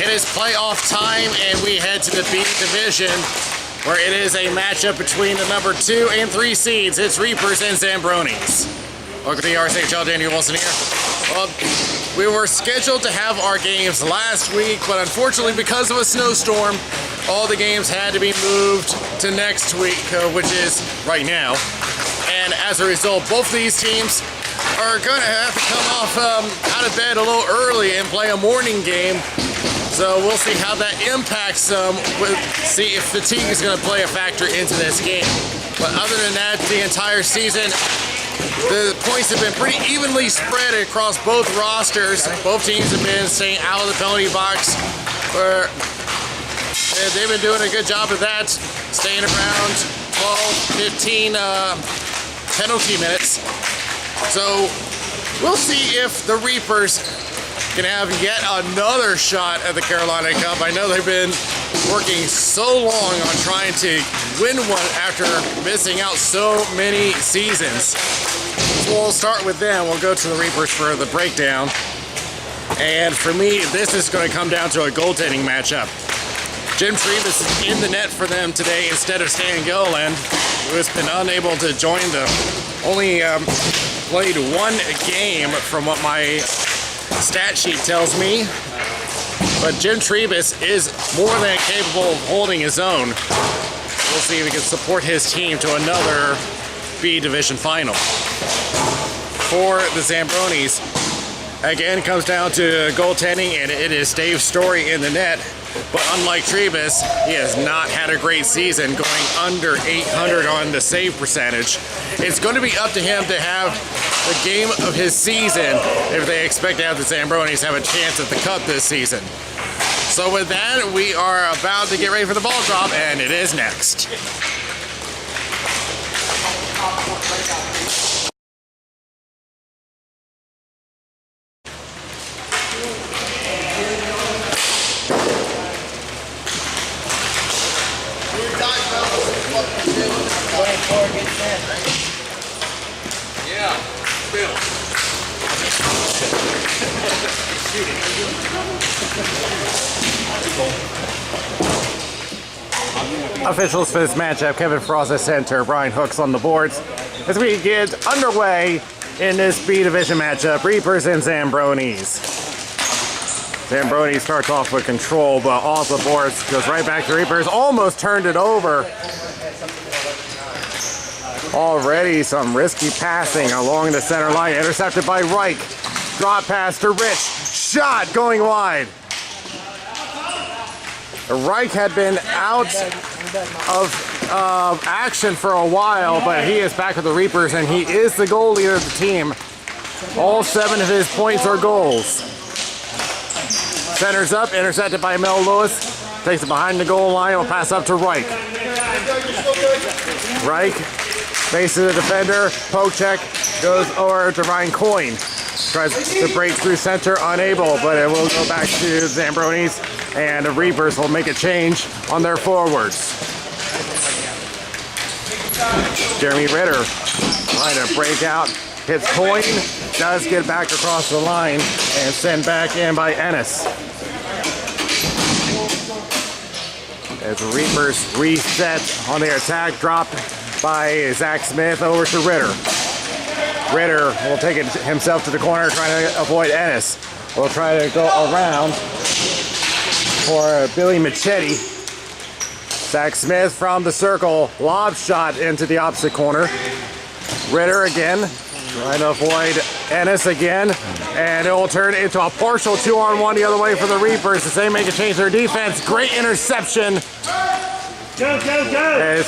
It is playoff time, and we head to the B division, where it is a matchup between the number 2 and 3 seeds. It's Reapers and Zambronies. Welcome to the Rshl. Daniel Wilson here. Well, we were scheduled to have our games last week, but unfortunately, because of a snowstorm, all the games had to be moved to next week, which is right now. And as a result, both of these teams are going to have to come off out of bed a little early and play a morning game. So we'll see how that impacts them. We'll see if fatigue is going to play a factor into this game. But other than that, the entire season, the points have been pretty evenly spread across both rosters. Both teams have been staying out of the penalty box. They've been doing a good job of that, staying around 12, 15 penalty minutes. So we'll see if the Reapers can have yet another shot at the Carolina Cup. I know they've been working so long on trying to win one after missing out so many seasons. So we'll start with them. We'll go to the Reapers for the breakdown. And for me, this is going to come down to a goaltending matchup. Jim Trevis is in the net for them today instead of Stan Goland, who has been unable to join them. Only played one game from what my stat sheet tells me, but Jim Trevis is more than capable of holding his own. We'll see if he can support his team to another B division final. For the Zambronies, again, comes down to goaltending, and it is Dave Story in the net. But unlike Trevis, he has not had a great season, going under 800 on the save percentage. It's going to be up to him to have the game of his season if they expect to have the Zambronies have a chance at the Cup this season. So with that, we are about to get ready for the ball drop, and it is next. Yeah, Bill. Officials for this matchup: Kevin Frost at center, Brian Hooks on the boards. As we get underway in this B division matchup, Reapers and Zambronies. Zambronies starts off with control, but off the boards goes right back to Reapers. Almost turned it over. Already some risky passing along the center line. Intercepted by Reich. Drop pass to Rich. Shot going wide. Reich had been out of action for a while, but he is back with the Reapers, and he is the goal leader of the team. All 7 of his points are goals. Centers up, intercepted by Mel Lewis. Takes it behind the goal line. Will pass up to Reich. Reich faces the defender. Poke check goes over to Ryan Coyne. Tries to break through center, unable, but it will go back to Zambronies, and the Reapers will make a change on their forwards. Jeremy Ritter trying to break out. Hits Coyne, does get back across the line, and sent back in by Ennis. As the Reapers reset on their attack, dropped by Zach Smith over to Ritter. Ritter will take it himself to the corner, trying to avoid Ennis. Will try to go around for Billy Machete. Zach Smith from the circle, lob shot into the opposite corner. Ritter again, trying to avoid Ennis again, and it will turn into a partial 2-on-1 the other way for the Reapers as they make a change their defense. Great interception. Go, go, go! As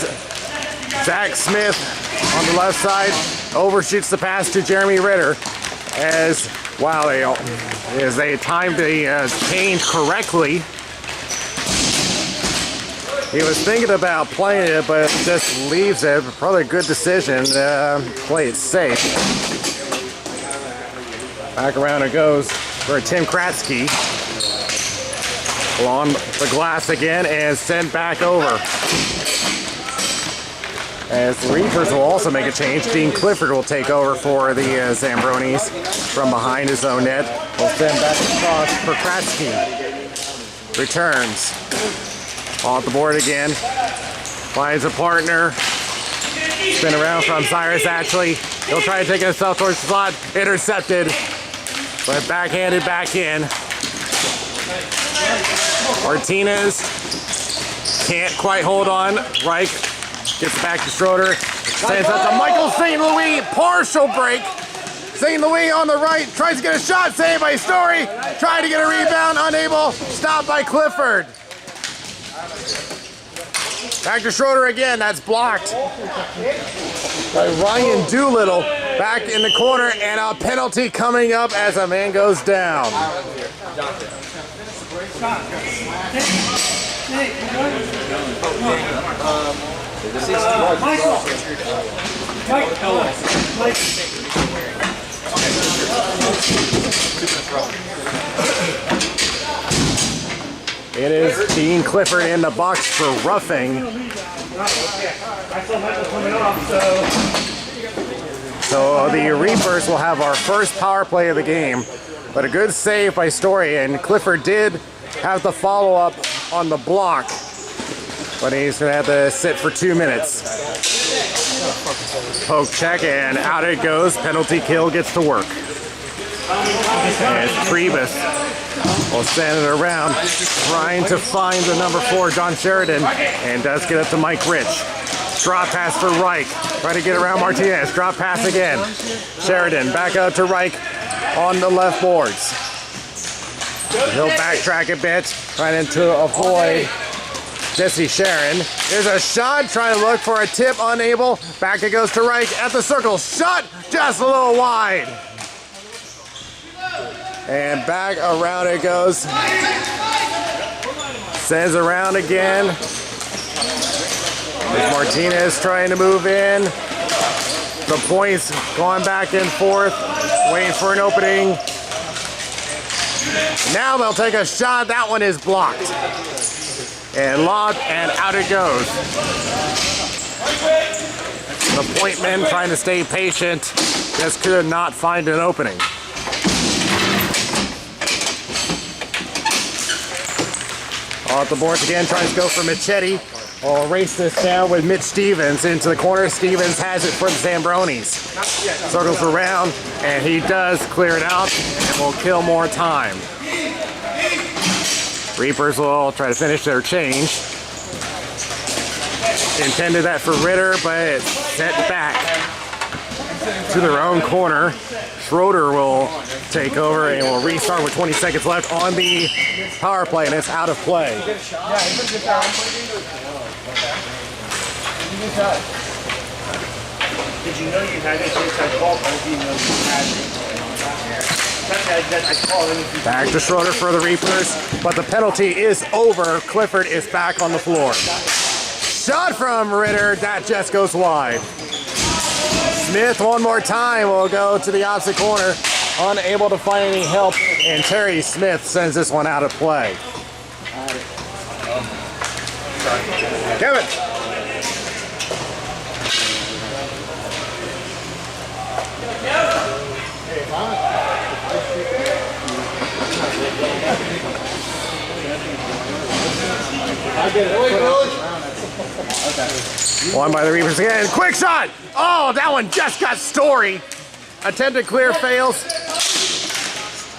Zach Smith on the left side overshoots the pass to Jeremy Ritter. As they timed the change correctly. He was thinking about playing it, but just leaves it. Probably a good decision. Play it safe. Back around it goes for Tim Kratzke. Along the glass again and sent back over. As the Reapers will also make a change, Dean Clifford will take over for the Zambronies from behind his own net. Will send back across for Kratzke. returns. Off the board again. Finds a partner. Spin around from Cyrus Ashley. He'll try to take himself towards the slot. Intercepted. But backhanded back in. Martinez can't quite hold on. Reich gets back to Schroeder. Sends up to Michael St. Louis. Partial break. St. Louis on the right. Tries to get a shot. Saved by Story. Trying to get a rebound. Unable. Stopped by Clifford. Back to Schroeder again. That's blocked by Ryan Doolittle. Back in the corner. And a penalty coming up as a man goes down. It is Dean Clifford in the box for roughing. So the Reapers will have our first power play of the game, but a good save by Story, and Clifford did have the follow-up on the block, but he's going to have to sit for 2 minutes. Poke check, and out it goes. Penalty kill gets to work. And Priebus will send it around, trying to find the number 4, John Sheridan, and does get up to Mike Rich. Drop pass for Reich. Trying to get around Martinez. Drop pass again. Sheridan back out to Reich on the left boards. He'll backtrack a bit, trying to avoid Jesse Sharon. There's a shot, trying to look for a tip, unable. Back it goes to Reich at the circle. Shot just a little wide. And back around it goes. Sends around again. There's Martinez trying to move in. The points going back and forth, waiting for an opening. Now they'll take a shot. That one is blocked. And lobbed, and out it goes. The point men trying to stay patient, just could not find an opening. Off the boards again, tries to go for Michetti. We'll race this down with Mitch Stevens into the corner. Stevens has it for the Zambronies. Circles around, and he does clear it out, and will kill more time. Reapers will try to finish their change. Intended that for Ritter, but it's sent back to their own corner. Schroeder will take over and will restart with 20 seconds left on the power play, and it's out of play. Did you know you had it? I called, but you know you had it. Back to Schroeder for the Reapers, but the penalty is over. Clifford is back on the floor. Shot from Ritter, that just goes wide. Smith one more time will go to the opposite corner, unable to find any help, and Terry Smith sends this one out of play. Kevin. One by the Reapers again. Quick shot! Oh, that one just got Story. Attempted clear fails.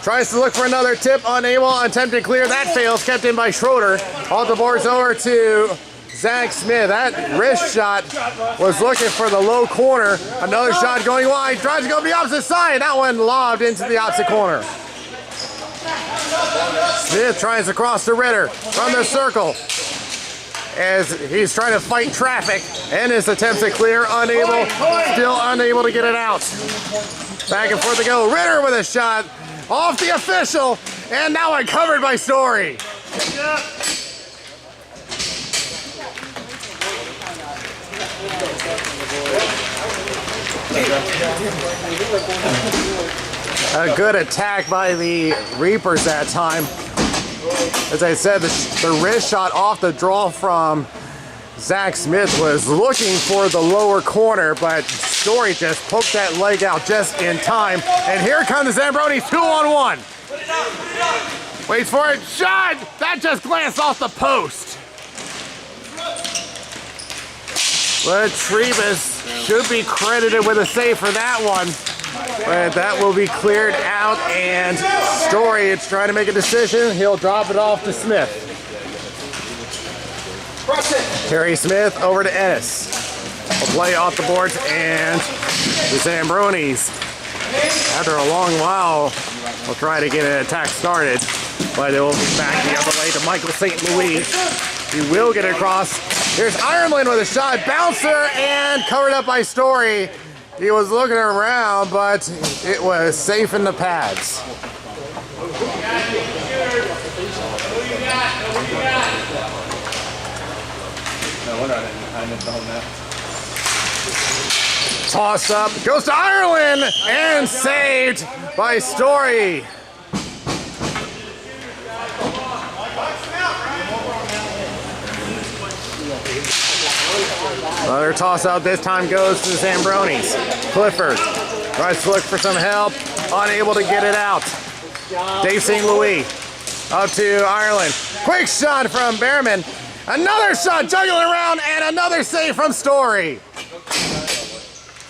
Tries to look for another tip, unable. Attempted clear, that fails. Kept in by Schroeder. All the boards over to Zach Smith. That wrist shot was looking for the low corner. Another shot going wide. Tries to go to the opposite side. That one lobbed into the opposite corner. Smith tries to cross the Ritter from the circle as he's trying to fight traffic, and his attempts at clear, unable, still unable to get it out. Back and forth to go. Ritter with a shot off the official, and now uncovered by Story. A good attack by the Reapers that time. As I said, the wrist shot off the draw from Zach Smith was looking for the lower corner, but Story just poked that leg out just in time. And here come the Zambronies 2-on-1. Waits for it, shot! That just glanced off the post. But Trebus should be credited with a save for that one. But that will be cleared out, and Story is trying to make a decision. He'll drop it off to Smith. Terry Smith over to Ennis. Will play off the boards, and the Zambronies, after a long while, will try to get an attack started. But it will be back the other way to Michael St. Louis. He will get it across. Here's Ireland with a shot. Bouncer and covered up by Story. He was looking around, but it was safe in the pads. Toss up, goes to Ireland, and saved by Story. Another toss out this time goes to the Zambronies. Clifford tries to look for some help, unable to get it out. Dave St. Louis up to Ireland. Quick shot from Behrman. Another shot juggling around, and another save from Story.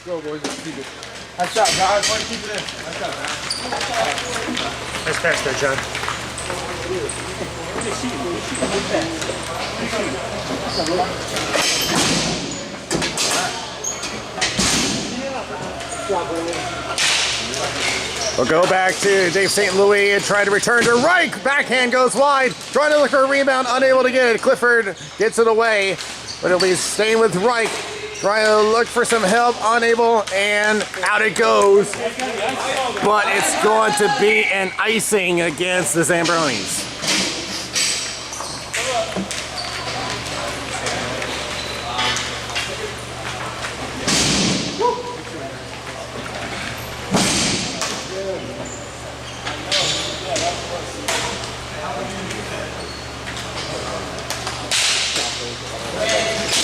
Go, boys. Keep it. Nice shot, guys. Why keep it in? Nice shot, man. Nice pass there, John. We'll go back to Dave St. Louis and try to return to Reich. Backhand goes wide. Trying to look for a rebound, unable to get it. Clifford gets it away, but it'll be staying with Reich. Trying to look for some help, unable, and out it goes. But it's going to be an icing against the Zambronies.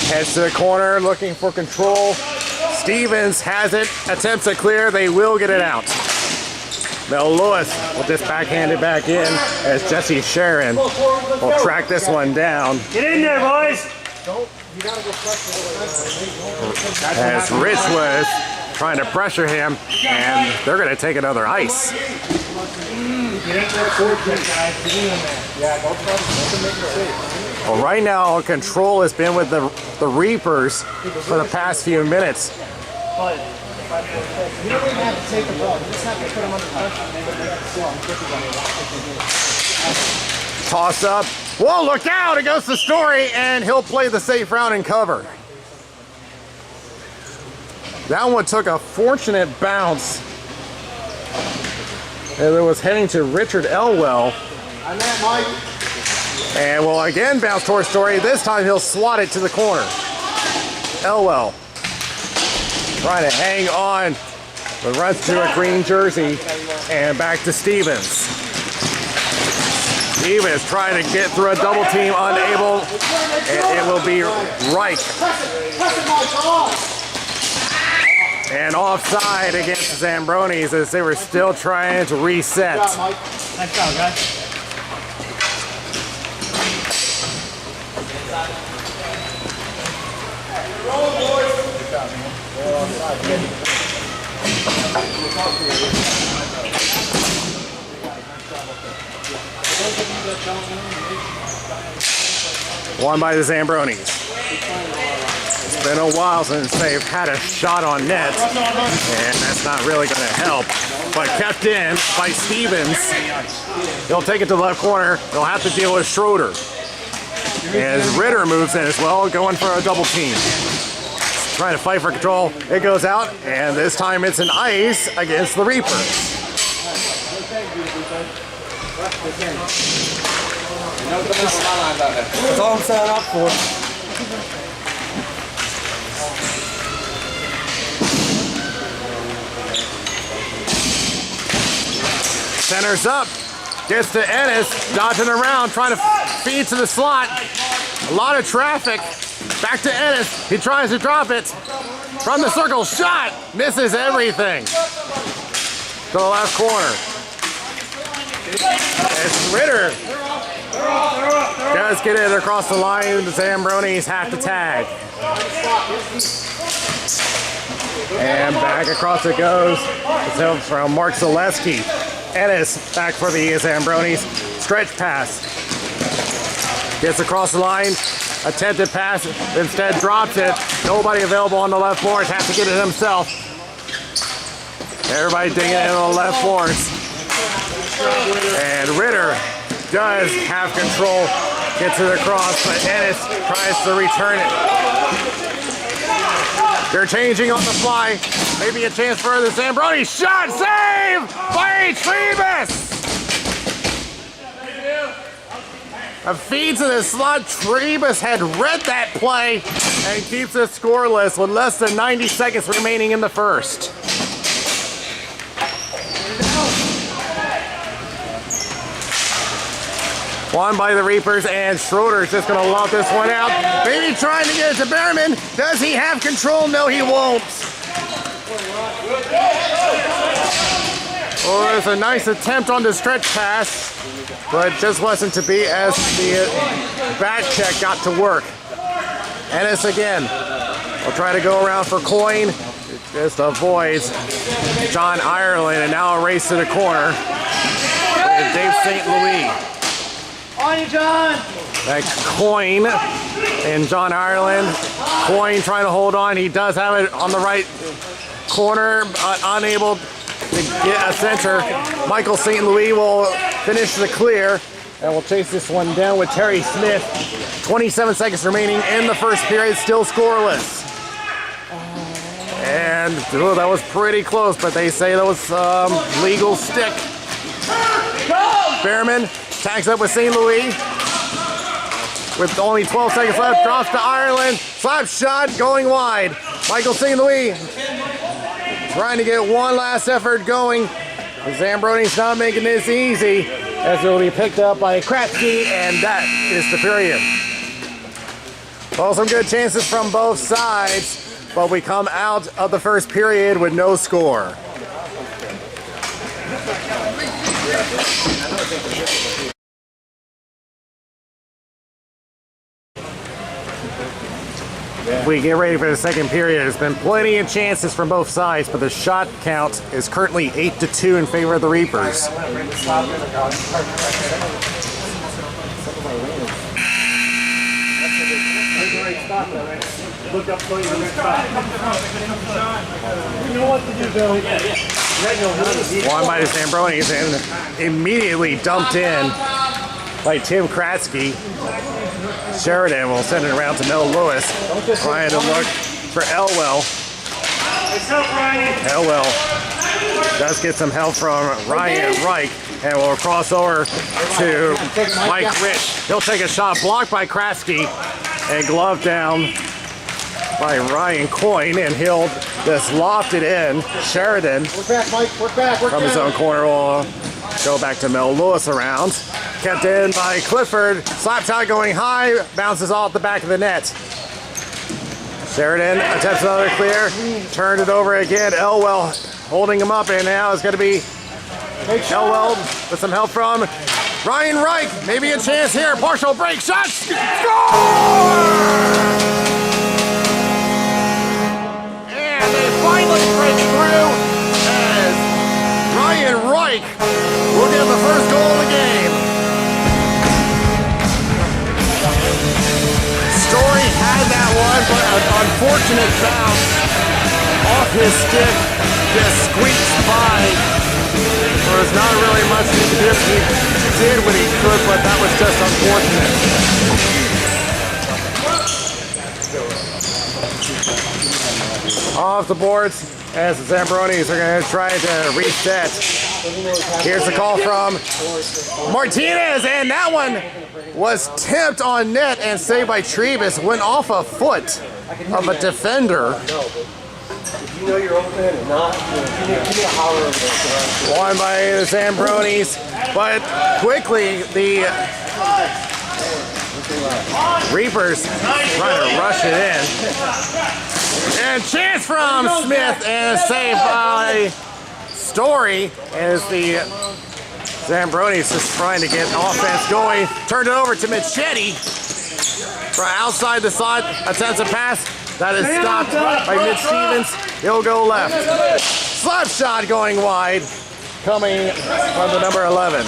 Heads to the corner, looking for control. Stevens has it, attempts to clear, they will get it out. Mel Lewis will just backhand it back in as Jesse Sharon will track this one down. Get in there, boys! As Rich was trying to pressure him, and they're going to take another ice. Get in there, forward check, guys. Get in there. Yeah, don't try to make a mistake. Well, right now, control has been with the Reapers for the past few minutes. But you don't even have to take the ball. You just have to put them under pressure and make it slow. Toss up. Whoa, look out! It goes to Story, and he'll play the safe route and cover. That one took a fortunate bounce. And it was heading to Richard Elwell. I'm at Mike. And will again bounce towards Story. This time he'll swat it to the corner. Elwell trying to hang on, but runs to a green jersey and back to Stevens. Stevens trying to get through a double team, unable, and it will be Reich. And offside against the Zambronies as they were still trying to reset. Nice job, guys. Won by the Zambronies. It's been a while since they've had a shot on net, and that's not really going to help. But kept in by Stevens. He'll take it to the left corner. They'll have to deal with Schroeder. As Ritter moves in as well, going for a double team. Trying to fight for control. It goes out, and this time it's an ice against the Reapers. That's all I'm setting up for. Centers up. Gets to Ennis. Dodging around. Trying to feed to the slot. A lot of traffic. Back to Ennis. He tries to drop it. From the circle. Shot. Misses everything. To the left corner. It's Ritter. Does get it across the line. The Zambronies have to tag. And back across it goes. It's help from Mark Zaleski. Ennis back for the Zambronies. Stretch pass. Gets across the line. Attempted pass. Instead drops it. Nobody available on the left boards. Has to get it himself. Everybody digging in on the left boards. And Ritter does have control. Gets it across, but Ennis tries to return it. They're changing on the fly. Maybe a chance for the Zambronies. Shot save by Trebus. A feed to the slot. Trebus had read that play and keeps it scoreless with less than 90 seconds remaining in the first. Won by the Reapers, and Schroeder's just going to lob this one out. Maybe trying to get it to Behrman. Does he have control? No, he won't. Oh, there's a nice attempt on the stretch pass, but just wasn't to be as the back check got to work. Ennis again. We'll try to go around for Coyne. Just avoids John Ireland, and now a race to the corner. And Dave St. Louis. On you, John! That's Coyne and John Ireland. Coyne trying to hold on. He does have it on the right corner, but unable to get a center. Michael St. Louis will finish the clear, and we'll chase this one down with Terry Smith. 27 seconds remaining in the first period, still scoreless. And oh, that was pretty close, but they say that was legal stick. Behrman tags up with St. Louis. With only 12 seconds left, drops to Ireland. Slap shot going wide. Michael St. Louis trying to get one last effort going. The Zambronies not making this easy, as it will be picked up by Kratzky, and that is the period. Well, some good chances from both sides, but we come out of the first period with no score. We get ready for the second period. There's been plenty of chances from both sides, but the shot count is currently 8-2 in favor of the Reapers. Won by the Zambronies and immediately dumped in by Tim Kratzky. Sheridan will send it around to Mel Lewis, trying to look for Elwell. Elwell does get some help from Ryan Reich, and will cross over to Mike Rich. He'll take a shot blocked by Kratzky and glove down by Ryan Coyne, and he'll just loft it in. Sheridan from his own corner will go back to Mel Lewis around. Kept in by Clifford. Slap shot going high. Bounces off the back of the net. Sheridan attempts another clear. Turned it over again. Elwell holding him up, and now it's going to be Elwell with some help from Ryan Reich. Maybe a chance here. Partial break shot. Score! And they finally break through as Ryan Reich will get the first goal of the game. Story had that one, but an unfortunate bounce off his stick just squeaks by. There was not really much he could do. He did what he could, but that was just unfortunate. Off the boards as the Zambronies are going to try to reset. Here's the call from Martinez, and that one was tipped on net and saved by Trebus. Went off a foot of a defender. You know you're open and not. Give me a holler over there. Won by the Zambronies, but quickly the Reapers trying to rush it in. And chance from Smith, and a save by Story as the Zambronies just trying to get offense going. Turned it over to Machete. From outside the slot, attempts a pass. That is stopped by Mitch Stevens. He'll go left. Slap shot going wide. Coming from the number 11.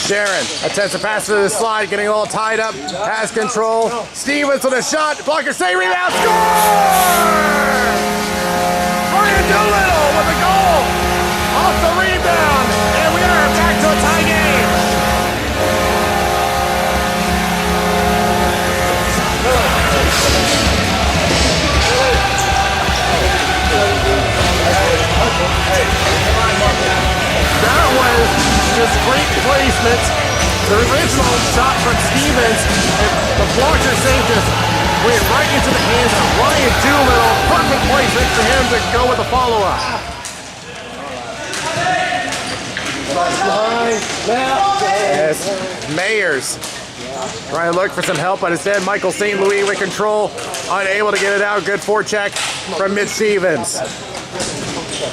Sharon attempts to pass through the slide, getting all tied up, has control. Stevens with a shot, blocker save, rebound, score! Brian Doolittle with a goal off the rebound, and we are back to a tie game. That was just great placement. The original shot from Stevens, the blocker save just went right into the hands of Ryan Doolittle. Perfect placement for him to go with the follow-up. Yes, Mayers trying to look for some help, but instead Michael St. Louis with control, unable to get it out. Good forecheck from Mitch Stevens.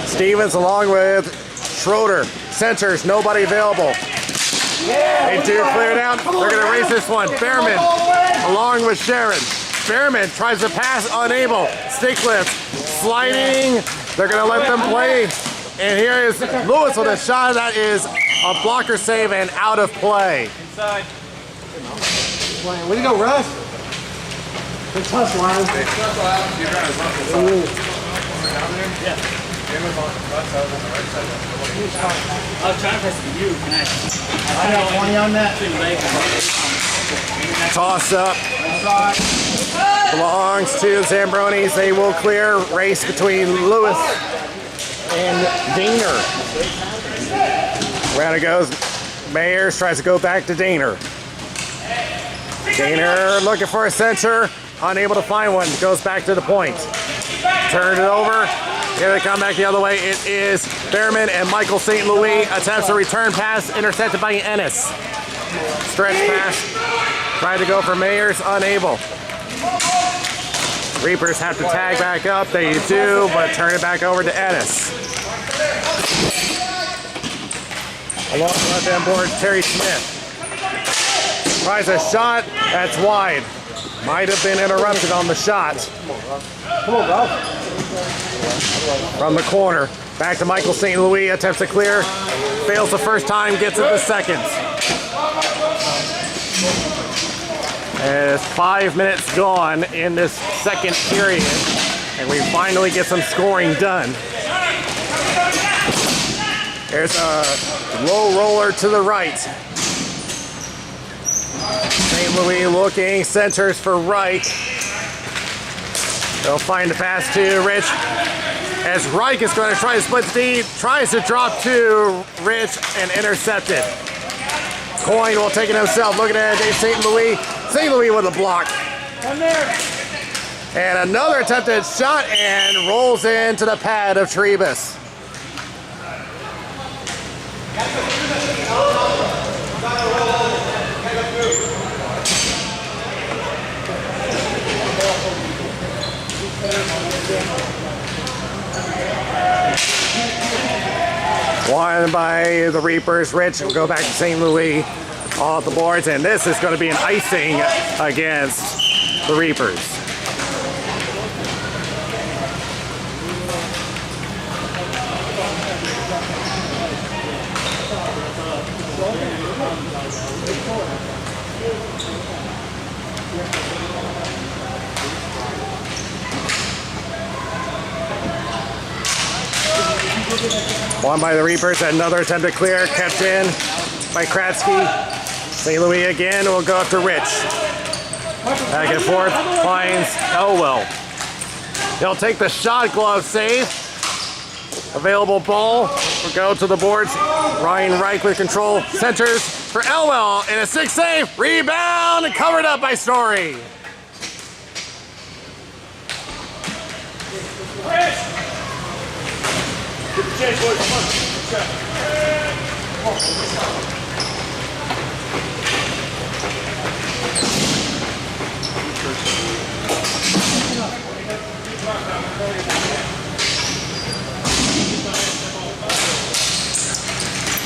Stevens along with Schroeder. Centers, nobody available. They do clear it out. They're going to race this one. Behrman along with Sharon. Behrman tries to pass, unable. Stick lift, sliding. They're going to let them play. And here is Lewis with a shot that is a blocker save and out of play. Inside. Way to go, Russ. Good tough line. Yeah. I was trying to press you. Can I got 20 on that. Toss up. Belongs to Zambronies. They will clear. Race between Lewis and Daner. Round it goes. Mayers tries to go back to Daner. Daner looking for a center. Unable to find one. Goes back to the point. Turned it over. Here they come back the other way. It is Behrman and Michael St. Louis. Attempts a return pass, intercepted by Ennis. Stretch pass. Tried to go for Mayers, unable. Reapers have to tag back up. They do, but turn it back over to Ennis. Along the left-hand board, Terry Smith. Tries a shot. That's wide. Might have been interrupted on the shot. Come on, Ralph. From the corner, back to Michael St. Louis, attempts to clear, fails the first time, gets it the second. And it's 5 minutes gone in this second period, and we finally get some scoring done. There's a low roller to the right. St. Louis looking, centers for Reich. They'll find the pass to Rich. As Reich is going to try to split speed, tries to drop to Rich and intercepted. Coyne will take it himself. Looking at it, St. Louis. St. Louis with a block. And another attempted shot and rolls into the pad of Trebus. Won by the Reapers. Rich will go back to St. Louis off the boards, and this is going to be an icing against the Reapers. Won by the Reapers. Another attempt to clear, kept in by Kratzky. St. Louis again will go up to Rich. Back and forth, finds Elwell. He'll take the shot, glove save. Available ball will go to the boards. Ryan Reich with control. Centers for Elwell and a 6 save. Rebound covered up by Story. Chase, boys, come on.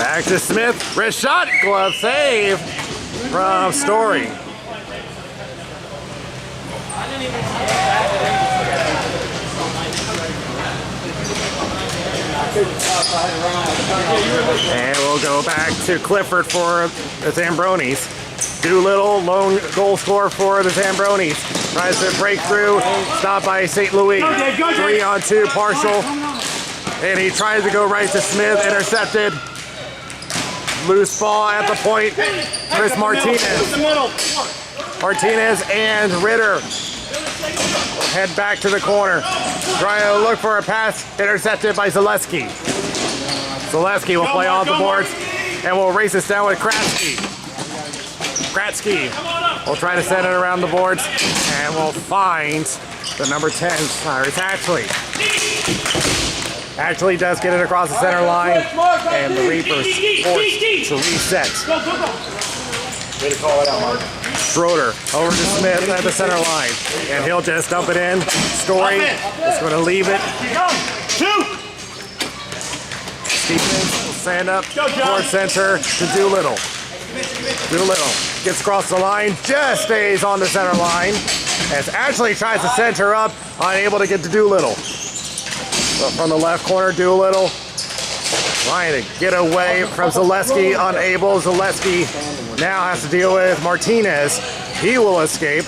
Back to Smith. Wrist shot. Glove save from Story. And we'll go back to Clifford for the Zambronies. Doolittle, lone goal scorer for the Zambronies. Tries to break through, stopped by St. Louis. 3-on-2 partial. And he tries to go right to Smith, intercepted. Loose ball at the point. Chris Martinez. Martinez and Ritter head back to the corner. Trying to look for a pass, intercepted by Zaleski. Zaleski will play off the boards and will race this down with Kratzky. Kratzky will try to send it around the boards and will find the number 10, Cyrus Ashley. Ashley does get it across the center line, and the Reapers forced to reset. Way to call it out, Mark. Schroeder over to Smith at the center line, and he'll just dump it in. Story is going to leave it. Stevens will stand up towards center to Doolittle. Doolittle gets across the line, just stays on the center line as Ashley tries to center up, unable to get to Doolittle. But from the left corner, Doolittle trying to get away from Zaleski, unable. Zaleski now has to deal with Martinez. He will escape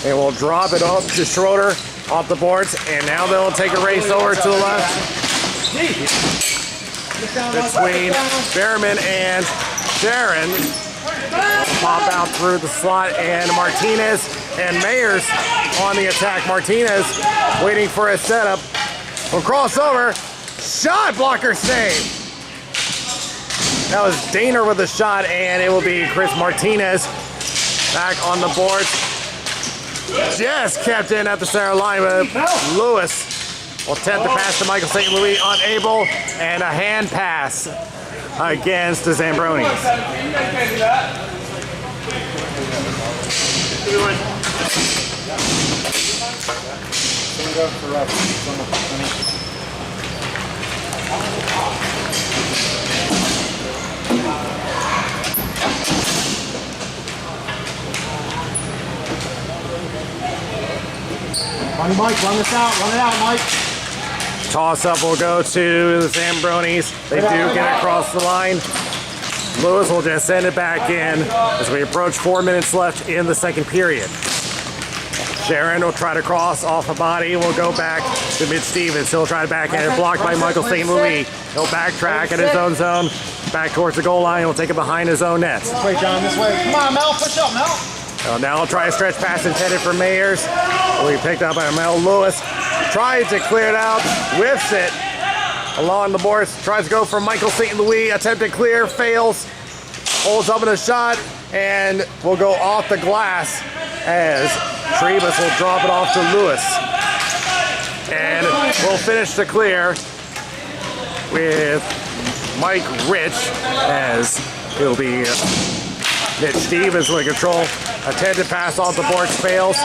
and will drop it up to Schroeder off the boards, and now they'll take a race over to the left between Behrman and Sharon. Pop out through the slot, and Martinez and Mayers on the attack. Martinez waiting for a setup. Will cross over. Shot blocker save. That was Daner with a shot, and it will be Chris Martinez back on the board. Just kept in at the center line, but Lewis will attempt to pass to Michael St. Louis, unable, and a hand pass against the Zambronies. Run, Mike, run this out, run it out, Mike. Toss up will go to the Zambronies. They do get across the line. Lewis will just send it back in as we approach 4 minutes left in the second period. Sharon will try to cross off a body. We'll go back to mid-Stevens. He'll try to backhand it, blocked by Michael St. Louis. He'll backtrack at his own zone. Back towards the goal line. He'll take it behind his own net. This way, John, this way. Come on, Mel, push up, Mel. Now he'll try a stretch pass intended for Mayers. Will be picked up by Mel Lewis. Tries to clear it out. Whiffs it along the boards. Tries to go for Michael St. Louis. Attempted clear. Fails. Holds up in a shot. And will go off the glass as Trevas will drop it off to Lewis. And we'll finish the clear with Mike Rich as he'll be Mitch Stevens with control. Attempted pass off the boards fails.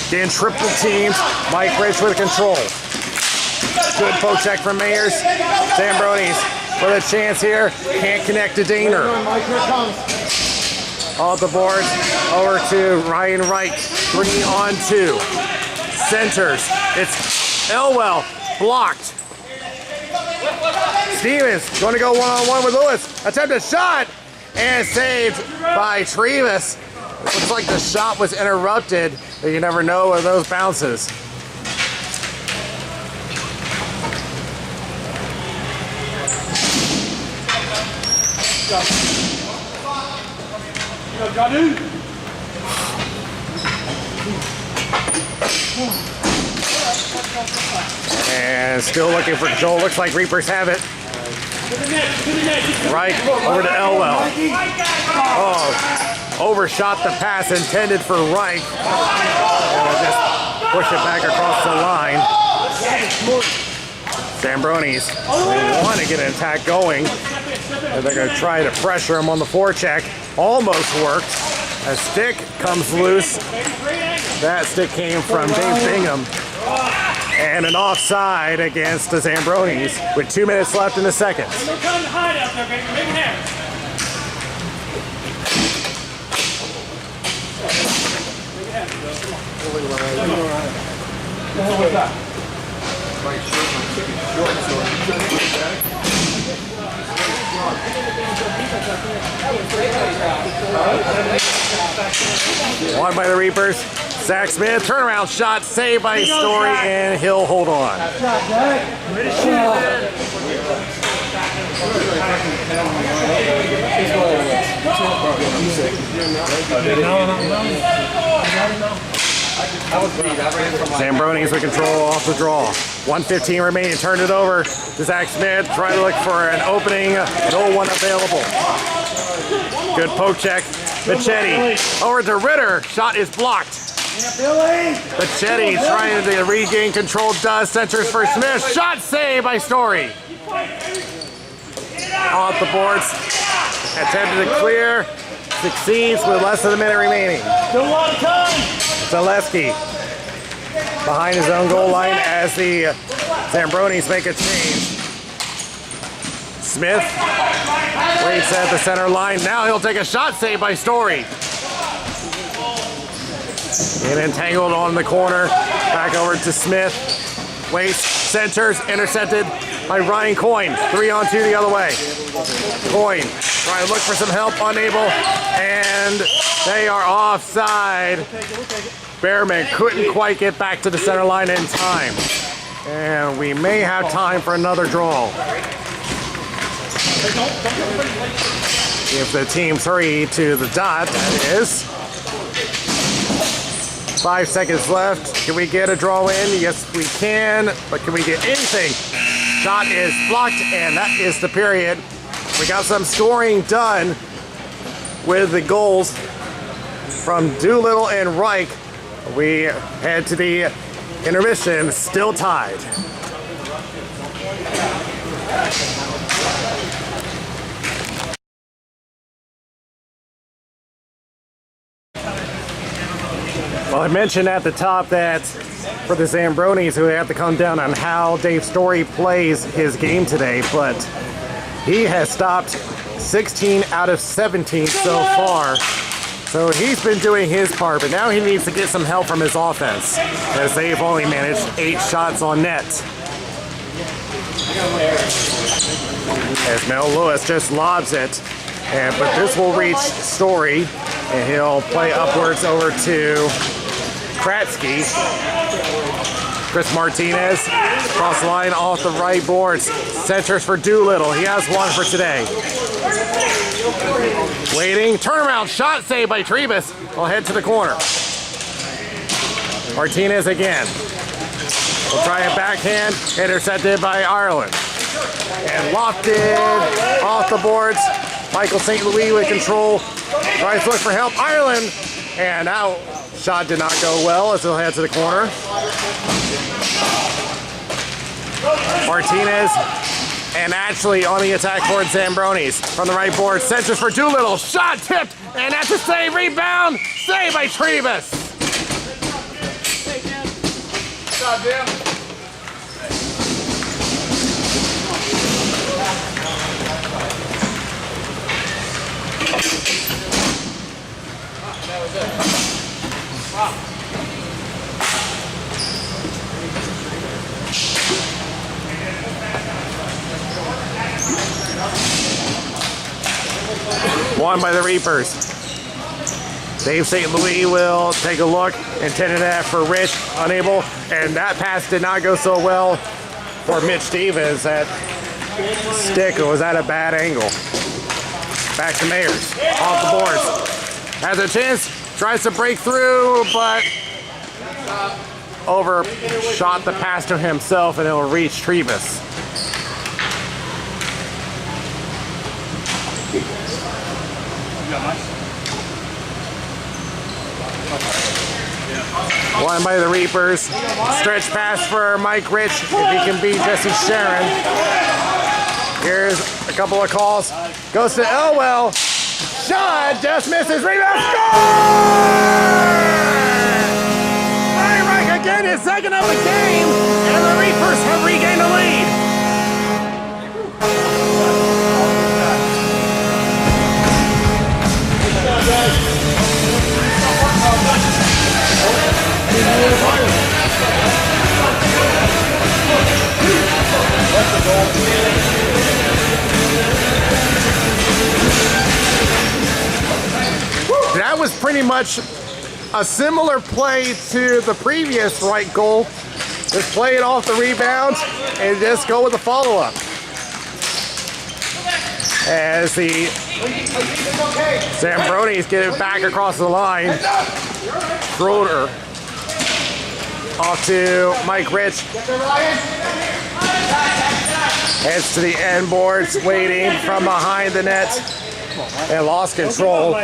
Again, triple teams. Mike Rich with control. Good poke check from Mayers. Zambronies with a chance here. Can't connect to Daner. Off the board. Over to Ryan Reich. 3-on-2. Centers. It's Elwell. Blocked. Stevens going to go one-on-one with Lewis. Attempted shot. And saved by Trevas. Looks like the shot was interrupted, but you never know with those bounces. And still looking for Joel. Looks like Reapers have it. Right over to Elwell. Oh, overshot the pass intended for Reich. And we'll just push it back across the line. Zambronies want to get an attack going. And they're going to try to pressure him on the forecheck. Almost worked. A stick comes loose. That stick came from Dave Bingham. And an offside against the Zambronies with 2 minutes left in the second. They're trying to hide out there, baby. Big hands. What's that? Won by the Reapers. Zach Smith, turnaround shot, saved by Story, and he'll hold on. Zambronies with control off the draw. 1:15 remaining, turned it over to Zach Smith, trying to look for an opening, no one available. Good poke check. Machete over to Ritter, shot is blocked. Machete trying to regain control, does, centers for Smith, shot saved by Story. Off the boards, attempted to clear, succeeds with less than a minute remaining. Zaleski behind his own goal line as the Zambronies make a change. Smith waits at the center line. Now he'll take a shot saved by Story. And entangled on the corner. Back over to Smith. Waits, centers, intercepted by Ryan Coyne. 3-on-2 the other way. Coyne trying to look for some help, unable, and they are offside. Behrman couldn't quite get back to the center line in time. And we may have time for another draw. If the teams hurry to the dot, that is. 5 seconds left. Can we get a draw in? Yes, we can. But can we get anything? Shot is blocked, and that is the period. We got some scoring done with the goals from Doolittle and Reich. We head to the intermission, still tied. Well, I mentioned at the top that for the Zambronies, who have to come down on how Dave Story plays his game today, but he has stopped 16 out of 17 so far. So he's been doing his part, but now he needs to get some help from his offense, as they've only managed 8 shots on net. As Mel Lewis just lobs it, but this will reach Story, and he'll play upwards over to Kratzky. Chris Martinez cross the line off the right boards. Centers for Doolittle. He has one for today. Waiting. Turnaround shot saved by Trebus. We'll head to the corner. Martinez again. We'll try a backhand. Intercepted by Ireland. And lofted off the boards. Michael St. Louis with control. Tries to look for help. Ireland. And out. Shot did not go well as he'll head to the corner. Martinez and actually on the attack for Zambronies from the right board. Centers for Doolittle. Shot tipped, and that's a save. Rebound. Save by Trebus. Good job, Jim. That was it. Wow. Won by the Reapers. Dave St. Louis will take a look. Intended that for Rich, unable, and that pass did not go so well for Mitch Stevens. That stick was at a bad angle. Back to Mayers, off the boards. Has a chance, tries to break through, but overshot the pass to himself, and it will reach Trebus. Won by the Reapers. Stretch pass for Mike Rich if he can beat Jesse Sharon. Here's a couple of calls. Goes to Elwell. Shot just misses. Rebound. Score! By Reich again, his second of the game, and the Reapers have regained the lead. That was pretty much a similar play to the previous right goal. Just play it off the rebound and just go with the follow-up. As the Zambronies get it back across the line. Schroeder off to Mike Rich. Heads to the end boards, waiting from behind the net. And lost control.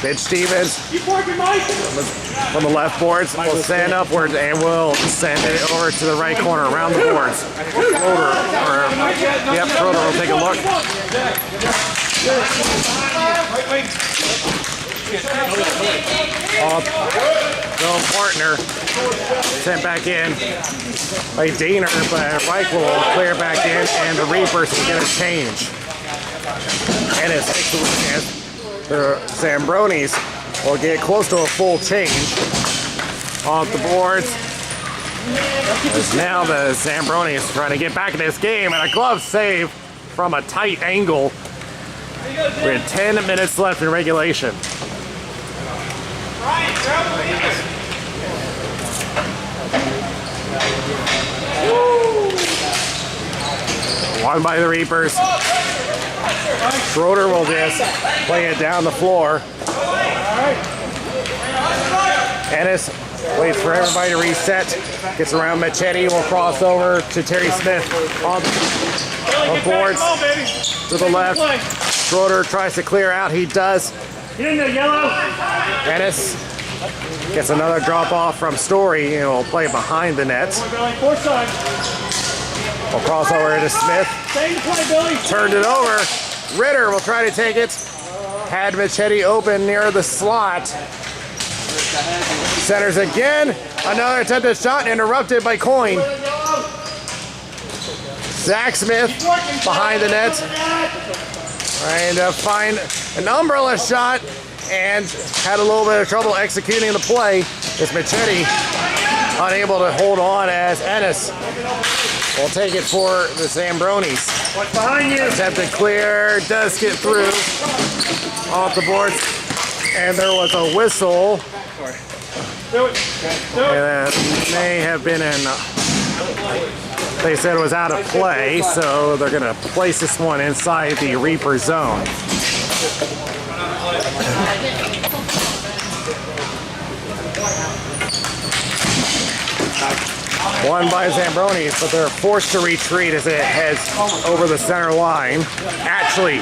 Mitch Stevens from the left boards will stand upwards and will send it over to the right corner around the boards. Schroeder will take a look. No partner sent back in by Diener, but Reich will clear back in, and the Reapers will get a change. And it's the Zambronies will get close to a full change off the boards. As now the Zambronies trying to get back in this game, and a glove save from a tight angle. We had 10 minutes left in regulation. Won by the Reapers. Schroeder will just play it down the floor. Ennis waits for everybody to reset. Gets around Machete, will cross over to Terry Smith on the boards to the left. Schroeder tries to clear out. He does. Ennis gets another drop off from Story and will play behind the net. Will cross over to Smith. Turned it over. Ritter will try to take it. Had Machete open near the slot. Centers again. Another attempted shot interrupted by Coyne. Zach Smith behind the net. Trying to find an umbrella shot and had a little bit of trouble executing the play. It's Machete unable to hold on as Ennis will take it for the Zambronies. What's behind you? Attempted clear, does get through off the boards, and there was a whistle. And that may have been they said it was out of play, so they're going to place this one inside the Reaper zone. Won by Zambronies, but they're forced to retreat as it heads over the center line. Actually,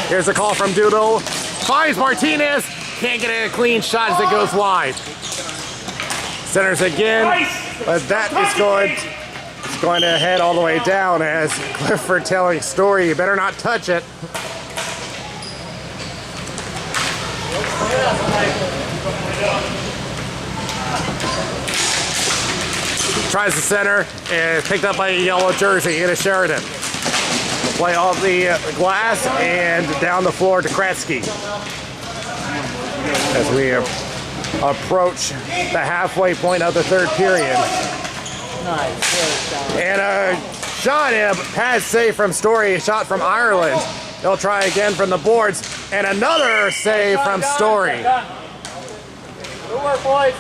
here's a call from Doodle. Finds Martinez. Can't get a clean shot as it goes wide. Centers again, but that is going to head all the way down as Clifford telling Story, you better not touch it. Tries the center, and picked up by a yellow jersey into Sheridan. Play off the glass and down the floor to Kratzky. As we approach the halfway point of the third period. And a shot, a pass save from Story, a shot from Ireland. They'll try again from the boards, and another save from Story. Good work, boys.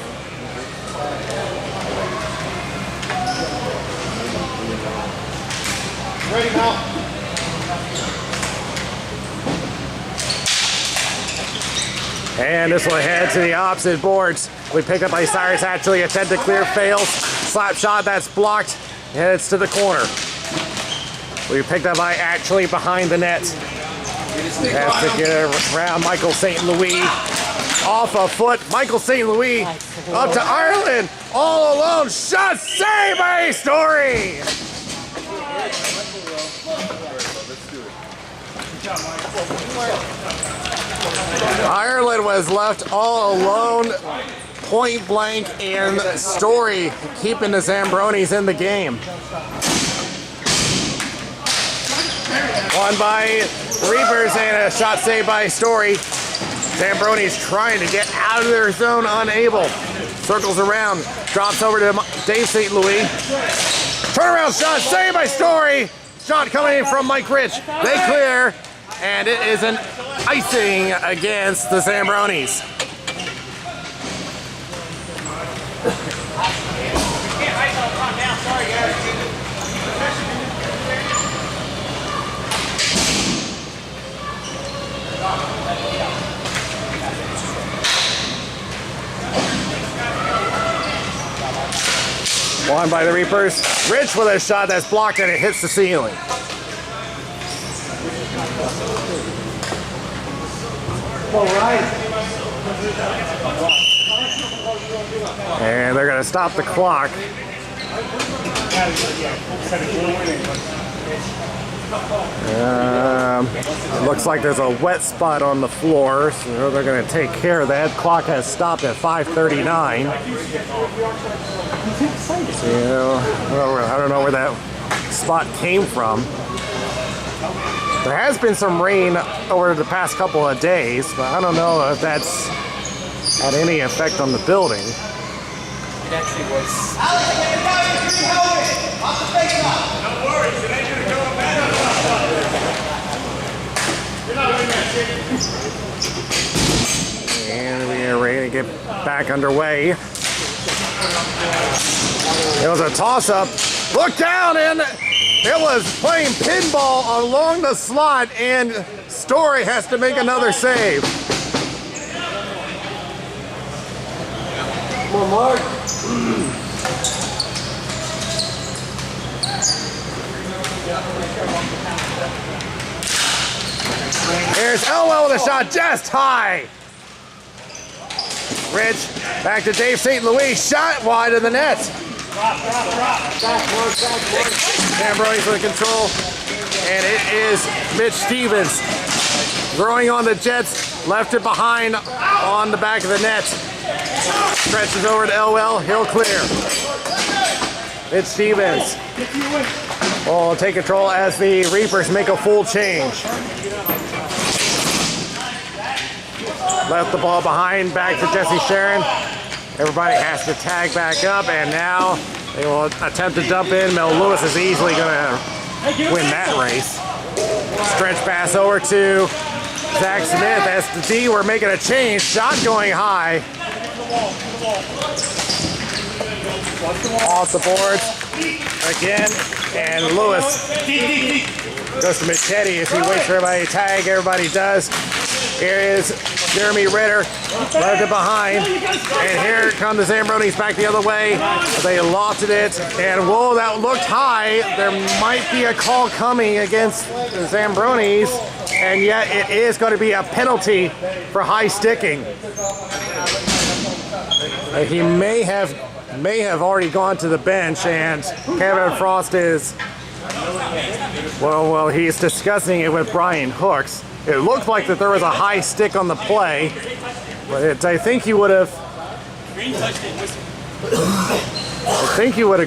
Ready now. And this will head to the opposite boards. We pick up by Cyrus Hatchley. Attempt to clear fails. Slap shot that's blocked. Heads to the corner. We picked up by Hatchley behind the net. Has to get around Michael St. Louis. Off a foot. Michael St. Louis up to Ireland. All alone. Shot saved by Story. Ireland was left all alone point blank, and Story keeping the Zambronies in the game. Won by Reapers and a shot saved by Story. Zambronies trying to get out of their zone, unable. Circles around, drops over to Dave St. Louis. Turnaround shot saved by Story. Shot coming in from Mike Rich. They clear, and it is an icing against the Zambronies. Won by the Reapers. Rich with a shot that's blocked and it hits the ceiling. And they're going to stop the clock. It looks like there's a wet spot on the floor, so they're going to take care of that. Clock has stopped at 5:39. So, I don't know where that spot came from. There has been some rain over the past couple of days, but I don't know if that's had any effect on the building. It actually was. And we are ready to get back underway. It was a toss-up. Look down, and it was playing pinball along the slot, and Story has to make another save. Come on, Mark. Here's Elwell with a shot just high. Rich back to Dave St. Louis. Shot wide of the net. Zambronies with control. And it is Mitch Stevens throwing on the Jets. Left it behind on the back of the net. Stretches over to Elwell. He'll clear. Mitch Stevens will take control as the Reapers make a full change. Left the ball behind, back to Jesse Sharon. Everybody has to tag back up, and now they will attempt to dump in. Mel Lewis is easily going to win that race. Stretch pass over to Zach Smith. As the D, we're making a change. Shot going high. Off the boards again, and Lewis goes to Michetti as he waits for everybody to tag. Everybody does. Here is Jeremy Ritter, left it behind, and here come the Zambronies back the other way. They lofted it, and whoa, that looked high. There might be a call coming against the Zambronies, and yet it is going to be a penalty for high sticking. He may have already gone to the bench, and Kevin Frost is, well, he's discussing it with Brian Hooks. It looked like that there was a high stick on the play, but I think he would have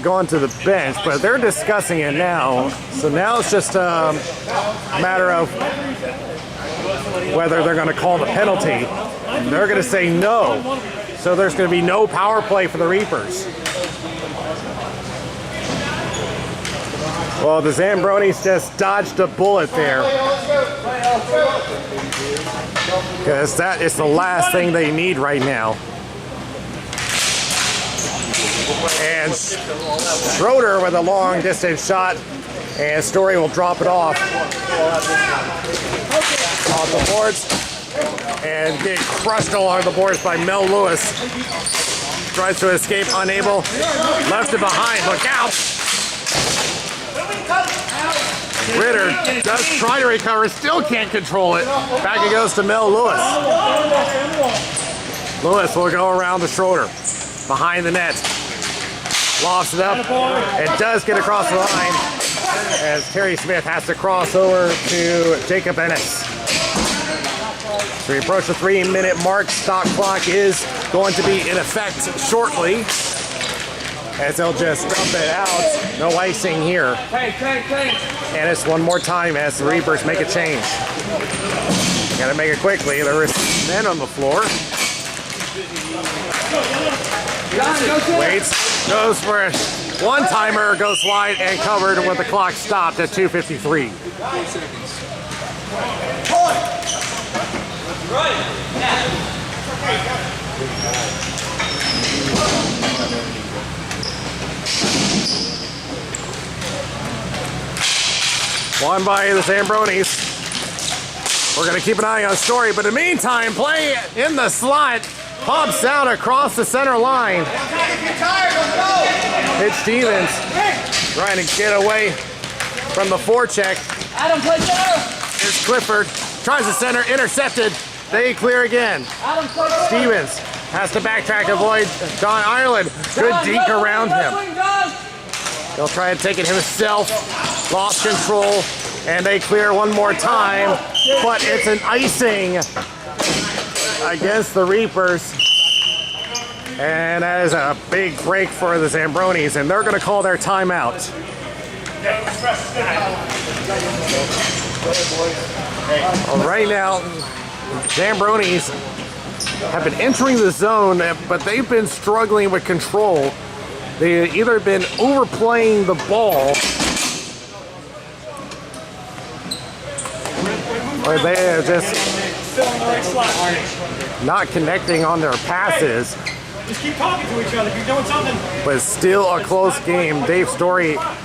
gone to the bench, but they're discussing it now. So now it's just a matter of whether they're going to call the penalty. They're going to say no. So there's going to be no power play for the Reapers. Well, the Zambronies just dodged a bullet there, because that is the last thing they need right now. And Schroeder with a long distance shot, and Story will drop it off the boards and get crushed along the boards by Mel Lewis. Tries to escape, unable. Left it behind. Look out! Ritter does try to recover, still can't control it. Back it goes to Mel Lewis. Lewis will go around the Schroeder. Behind the net. Lofts it up. It does get across the line as Terry Smith has to cross over to Jacob Ennis. So we approach the 3-minute mark. Stop clock is going to be in effect shortly, as they'll just dump it out. No icing here. And it's one more time as the Reapers make a change. Gotta make it quickly. There is men on the floor. Waits, goes for a one-timer, goes wide and covered with the clock stopped at 2:53. Won by the Zambronies. We're going to keep an eye on Story, but in the meantime, play in the slot. Pops out across the center line. It's Stevens trying to get away from the forecheck. Adam, play center. Here's Clifford. Tries the center, intercepted. They clear again. Adam, play center. Stevens has to backtrack, avoid John Ireland. Good deke around him. He'll try to take it himself. Lost control, and they clear one more time, but it's an icing against the Reapers. And that is a big break for the Zambronies, and they're going to call their timeout. Well, right now, Zambronies have been entering the zone, but they've been struggling with control. They've either been overplaying the ball, or they are just not connecting on their passes. Just keep talking to each other. If you're doing something, But still a close game. Dave Story let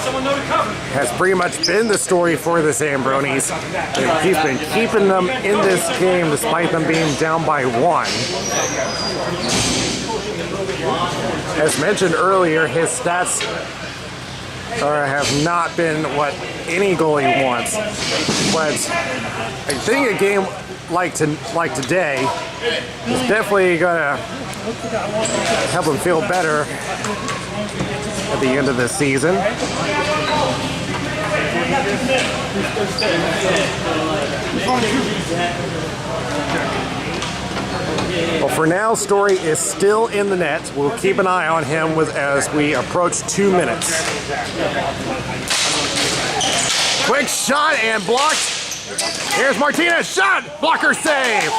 someone know to cover. has pretty much been the story for the Zambronies. He's been keeping them in this game despite them being down by 1. As mentioned earlier, his stats have not been what any goalie wants. But I think a game like today is definitely gonna help him feel better at the end of the season. Well, for now, Story is still in the net. We'll keep an eye on him as we approach 2 minutes. Quick shot and blocked. Here's Martinez, shot, blocker save.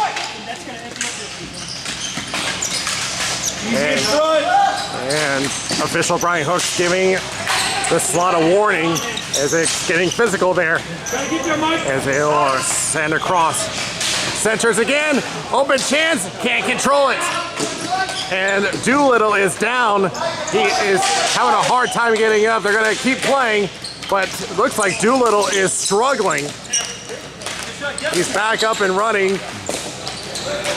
And official Brian Hooks giving the slot a warning as it's getting physical there. As they'll send across. Centers again, open chance, can't control it. And Doolittle is down. He is having a hard time getting up. They're gonna keep playing, but it looks like Doolittle is struggling. He's back up and running.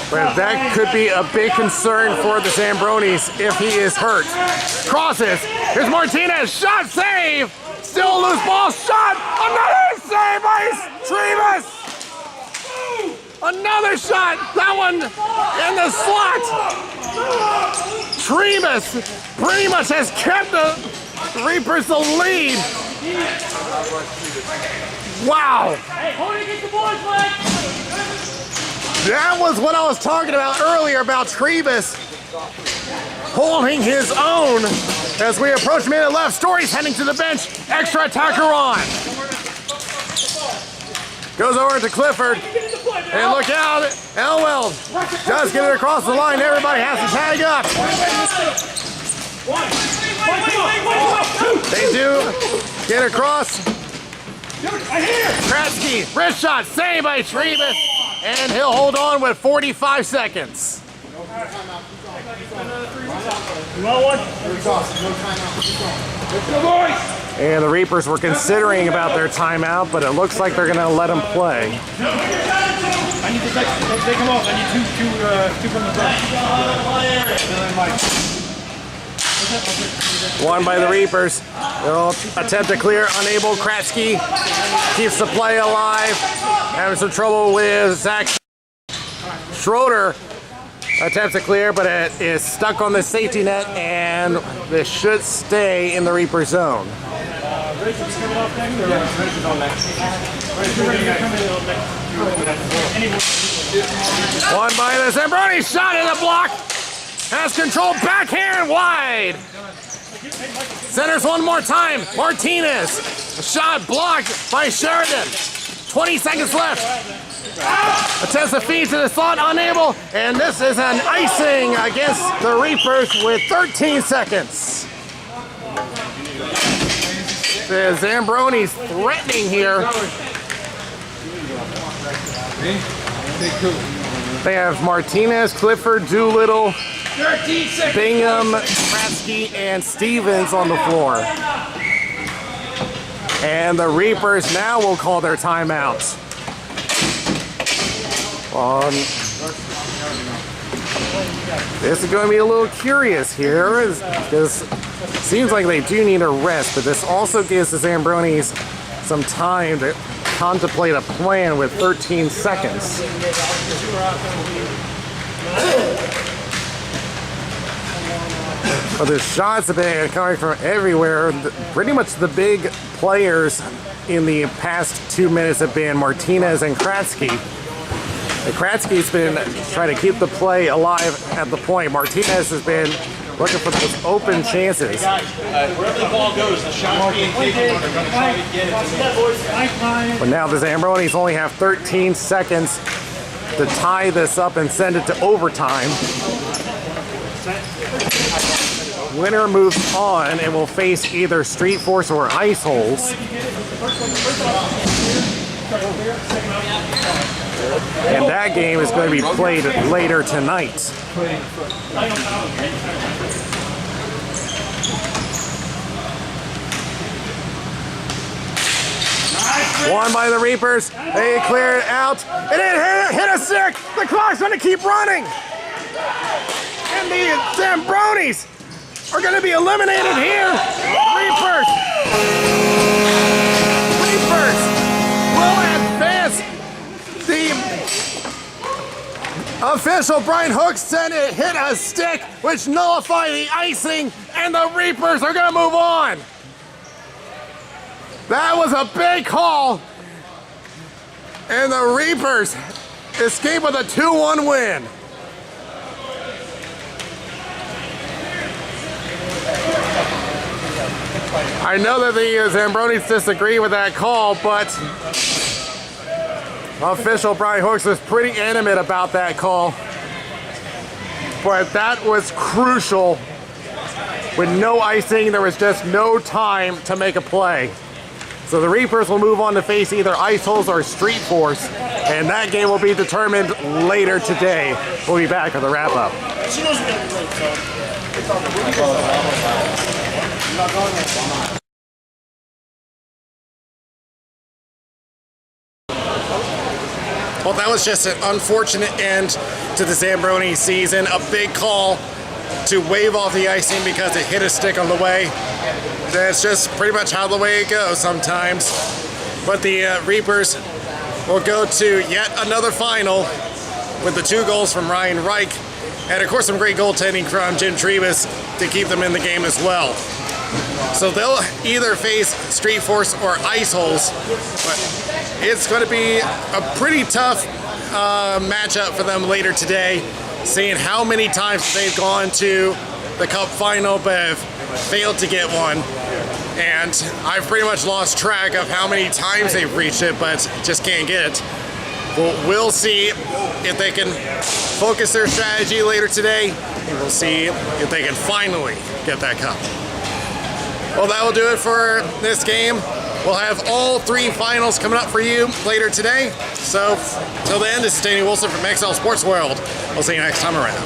But that could be a big concern for the Zambronies if he is hurt. Crosses. Here's Martinez. Shot, save. Still a loose ball. Shot. Another save by Trevis. Another shot. That one in the slot. Trevis pretty much has kept the Reapers the lead. Wow. Hey, hold it against the boys, Mike. That was what I was talking about earlier about Trevis holding his own as we approach minute left. Story's heading to the bench. Extra attacker on. Goes over to Clifford. And look out. Elwell does get it across the line. Everybody has to tag up. They do get across. Kratzky, wrist shot, saved by Trevis. And he'll hold on with 45 seconds. And the Reapers were considering about their timeout, but it looks like they're going to let them play. I need to take him off. I need two from the front. Won by the Reapers. They'll attempt to clear, unable. Kratzky keeps the play alive. Having some trouble with Zach Schroeder. Attempts to clear, but it is stuck on the safety net, and this should stay in the Reaper zone. Rachel's coming off next, or Rachel's on next? Rachel's coming on next. One by the Zambronies, shot in the block. Has control, backhand wide. Centers one more time. Martinez, a shot blocked by Sheridan. 20 seconds left. Attempts to feed to the slot, unable, and this is an icing against the Reapers with 13 seconds. The Zambronies threatening here. They have Martinez, Clifford, Doolittle, Bingham, Kratzky, and Stevens on the floor. And the Reapers now will call their timeouts. This is going to be a little curious here, because it seems like they do need a rest, but this also gives the Zambronies some time to contemplate a plan with 13 seconds. But the shots have been coming from everywhere. Pretty much the big players in the past 2 minutes have been Martinez and Kratzky. And Kratzky's been trying to keep the play alive at the point. Martinez has been looking for those open chances. Wherever the ball goes, the shot's being taken, they're going to try to get it. But now the Zambronies only have 13 seconds to tie this up and send it to overtime. Winner moves on and will face either Street Force or Ice Holes. And that game is going to be played later tonight. One by the Reapers. They clear it out. And it hit a stick. The clock's going to keep running. And the Zambronies are going to be eliminated here. Reapers will advance. The official Brian Hook said it hit a stick, which nullified the icing, and the Reapers are going to move on. That was a big call, and the Reapers escape with a 2-1 win. I know that the Zambronies disagree with that call, but official Brian Hooks was pretty animate about that call. But that was crucial. With no icing, there was just no time to make a play. So the Reapers will move on to face either Ice Holes or Street Force, and that game will be determined later today. We'll be back with a wrap-up. Well, that was just an unfortunate end to the Zambroni season. A big call to wave off the icing because it hit a stick on the way. That's just pretty much how the way it goes sometimes. But the Reapers will go to yet another final with the 2 goals from Ryan Reich. And of course some great goaltending from Jim Trebus to keep them in the game as well. So they'll either face Street Force or Ice Holes, but it's going to be a pretty tough matchup for them later today, seeing how many times they've gone to the Cup final but have failed to get one. And I've pretty much lost track of how many times they've reached it, but just can't get it. Well, we'll see if they can focus their strategy later today, and we'll see if they can finally get that cup. Well, that will do it for this game. We'll have all 3 finals coming up for you later today. So, till then, this is Danny Wilson from XL Sports World. We'll see you next time around.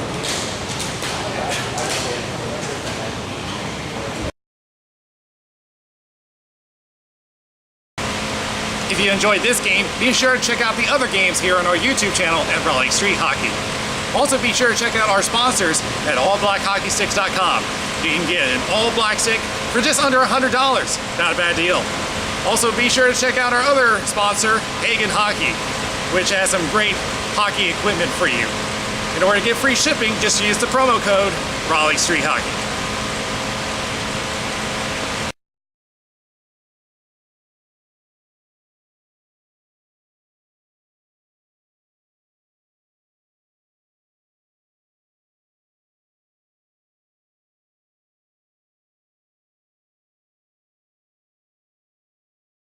If you enjoyed this game, be sure to check out the other games here on our YouTube channel at Raleigh Street Hockey. Also be sure to check out our sponsors at allblackhockeysticks.com. You can get an all-black stick for just under $100. Not a bad deal. Also be sure to check out our other sponsor, Hagen Hockey, which has some great hockey equipment for you. In order to get free shipping, just use the promo code Raleigh Street Hockey.